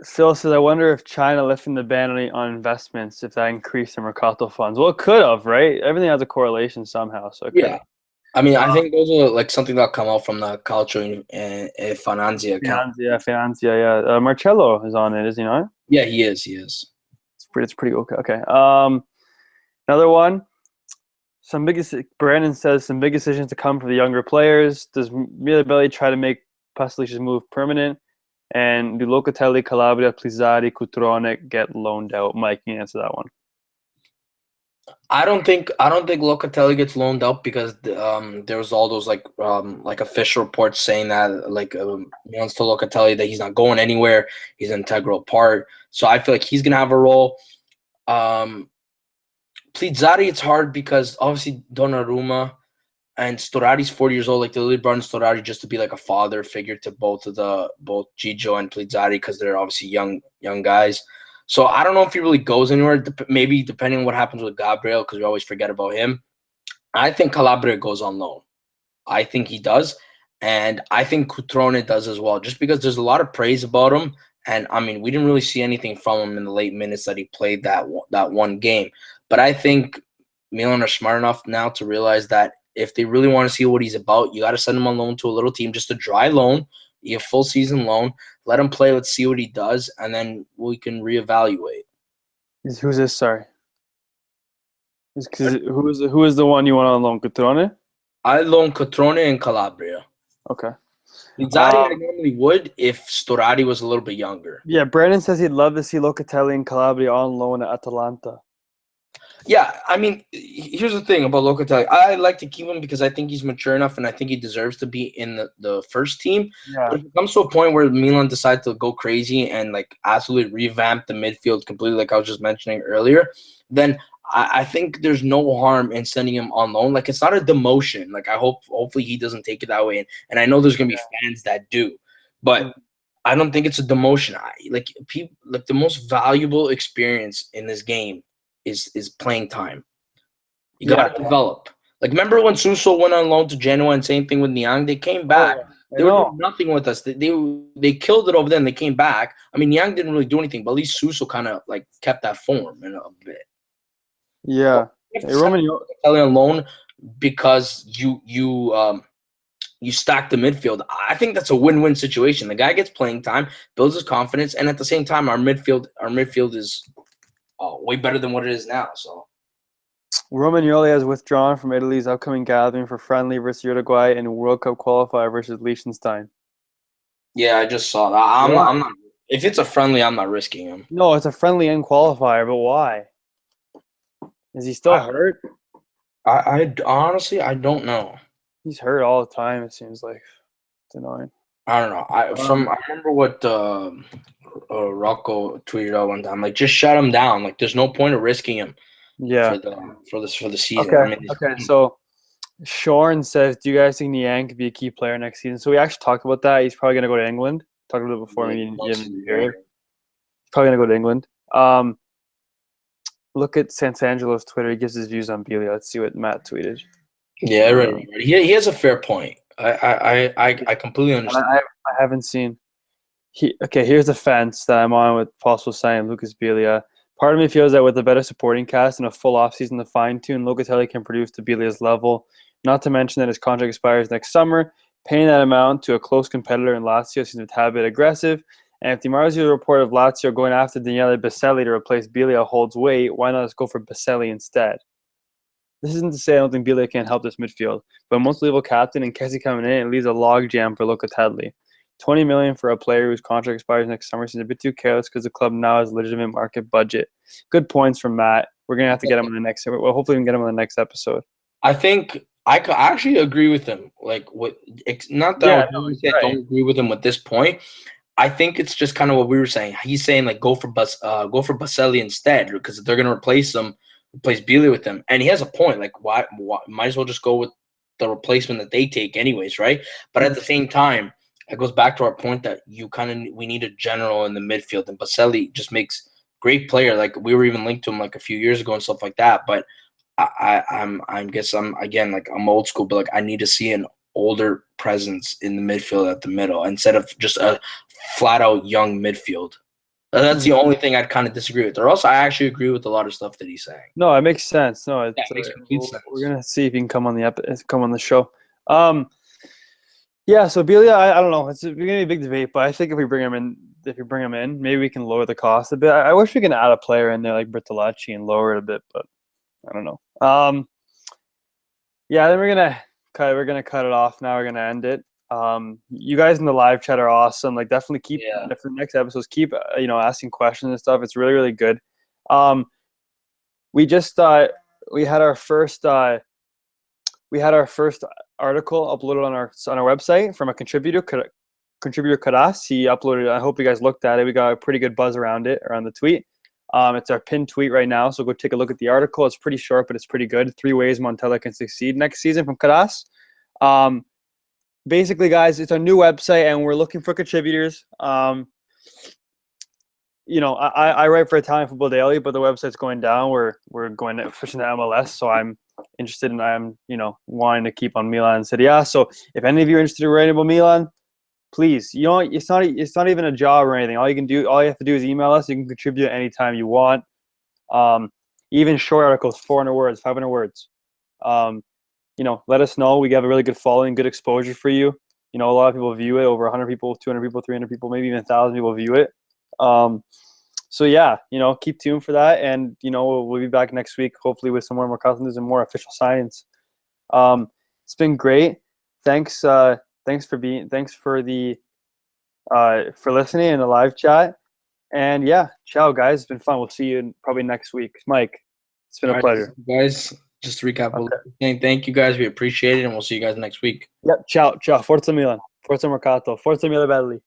Phil says, I wonder if China lifting the ban on investments, if that increased the mercato funds. Well, it could have, right? Everything has a correlation somehow. So yeah. I mean, I think those are something that'll come out from the Calcio Finanzia account. Finanzia, yeah. Marcello is on it, is he not? Yeah, he is. It's pretty okay. Okay. Another one. Brandon says some big decisions to come for the younger players. Does Milan try to make Paslici's move permanent? And do Locatelli, Calabria, Plizzari, Cutrone get loaned out? Mike, can you answer that one? I don't think Locatelli gets loaned out because there was all those official reports saying that Milan's to Locatelli that he's not going anywhere. He's an integral part. So I feel like he's gonna have a role. Plizzari, it's hard because obviously Donnarumma and Storari's 40 years old. Like, they really brought in Storari just to be like a father figure to both Gigio and Plizzari because they're obviously young guys. So I don't know if he really goes anywhere. Maybe depending on what happens with Gabriel, because we always forget about him. I think Calabria goes on loan. I think he does, and I think Cutrone does as well. Just because there's a lot of praise about him, and I mean, we didn't really see anything from him in the late minutes that he played that one game. But I think Milan are smart enough now to realize that if they really want to see what he's about, you got to send him on loan to a little team, just a dry loan, a full season loan. Let him play. Let's see what he does, and then we can reevaluate. Who's this? Sorry. Who is the one you want on loan? Cutrone? I loan Cutrone and Calabria. Okay. Plizzari I normally would if Storari was a little bit younger. Yeah, Brandon says he'd love to see Locatelli and Calabria on loan at Atalanta. Yeah, I mean, here's the thing about Locatelli. I like to keep him because I think he's mature enough and I think he deserves to be in the first team. Yeah. But if it comes to a point where Milan decides to go crazy and absolutely revamp the midfield completely, like I was just mentioning earlier, then I think there's no harm in sending him on loan. It's not a demotion. Hopefully he doesn't take it that way. And I know there's gonna be fans that do, but I don't think it's a demotion. The most valuable experience in this game is playing time. You gotta develop. Remember when Suso went on loan to Genoa and same thing with Niang? They came back. They were doing nothing with us. They killed it over there and they came back. I mean, Niang didn't really do anything, but at least Suso kind of kept that form in a bit. Yeah. Roman on loan because you stack the midfield. I think that's a win-win situation. The guy gets playing time, builds his confidence, and at the same time, our midfield is way better than what it is now. So Romagnoli has withdrawn from Italy's upcoming gathering for friendly versus Uruguay and World Cup qualifier versus Liechtenstein. yeah, I just saw that. I'm not. If it's a friendly, I'm not risking him. No, it's a friendly and qualifier, but why? Is he still hurt? I honestly I don't know. He's hurt all the time. It seems like it's annoying. I don't know. I remember what Rocco tweeted out one time. Like, just shut him down. Like, there's no point of risking him. Yeah. For the season. Okay. I mean, okay. So Shorn says, "Do you guys think Niang could be a key player next season?" So we actually talked about that. He's probably gonna go to England. Talked about it before. Maybe you didn't hear it. He's probably gonna go to England. Look at Santangelo's Twitter. He gives his views on Belia. Let's see what Matt tweeted. Yeah, right. He has a fair point. I completely understand. I haven't seen. Here's the fence that I'm on with possible signing Lucas Belia. Part of me feels that with a better supporting cast and a full offseason to fine-tune, Locatelli can produce to Belia's level. Not to mention that his contract expires next summer. Paying that amount to a close competitor in Lazio seems a tad bit aggressive. And if the Marzio report of Lazio going after Daniele Baselli to replace Belia holds weight, why not just go for Baselli instead? This isn't to say I don't think Belia can't help this midfield, but most level captain and Kessie coming in, it leaves a logjam for Locatelli. $20 million for a player whose contract expires next summer seems a bit too careless because the club now has a legitimate market budget. Good points from Matt. We're gonna have to get him on the next. Well, hopefully we can get him on the next episode. I think I actually agree with him. Like, not that I don't agree with him at this point. I think it's just kind of what we were saying. He's saying like go for Baselli instead because if they're gonna replace Belia with him, and he has a point. Like, why might as well just go with the replacement that they take anyways, right? But at the same time, it goes back to our point that we need a general in the midfield, and Baselli just makes great player. Like, we were even linked to him like a few years ago and stuff like that. But I'm old school, but like I need to see an older presence in the midfield at the middle instead of just a flat out young midfield. That's the only thing I'd kind of disagree with. Or else I actually agree with a lot of stuff that he's saying. No, it makes sense. No, it makes complete sense. We're gonna see if he can come on the show. Yeah, so Belia, I don't know. It's gonna be a big debate, but I think if we bring him in, maybe we can lower the cost a bit. I wish we could add a player in there like Bertolacci and lower it a bit, but I don't know. Yeah, then we're gonna cut it off now. We're gonna end it. You guys in the live chat are awesome. Like, definitely keep for the next episodes. Keep asking questions and stuff. It's really, really good. We just we had our first article uploaded on our website from a contributor Karas. He uploaded. I hope you guys looked at it. We got a pretty good buzz around the tweet. It's our pinned tweet right now, so go take a look at the article. It's pretty short, but it's pretty good. 3 ways Montella can succeed next season from Karas. Basically, guys, it's our new website, and we're looking for contributors. I write for Italian Football Daily, but the website's going down. We're going to pushing the MLS, so I'm interested in wanting to keep on Milan and Serie A. So if any of you are interested in writing about Milan, please, it's not even a job or anything. All you have to do is email us. You can contribute anytime you want. Even short articles, 400 words, 500 words. Let us know. We have a really good following, good exposure for you. A lot of people view it. Over 100 people, 200 people, 300 people, maybe even 1,000 people view it. So yeah, keep tuned for that, and we'll be back next week, hopefully with some more mercato news and more official signings. It's been great. Thanks for listening in the live chat, and yeah, ciao guys. It's been fun. We'll see you probably next week. Mike, it's been a pleasure, guys. Just to recap, thank you guys. We appreciate it, and we'll see you guys next week. Yep. Ciao. Forza Milan. Forza Mercato. Forza Milan Belli.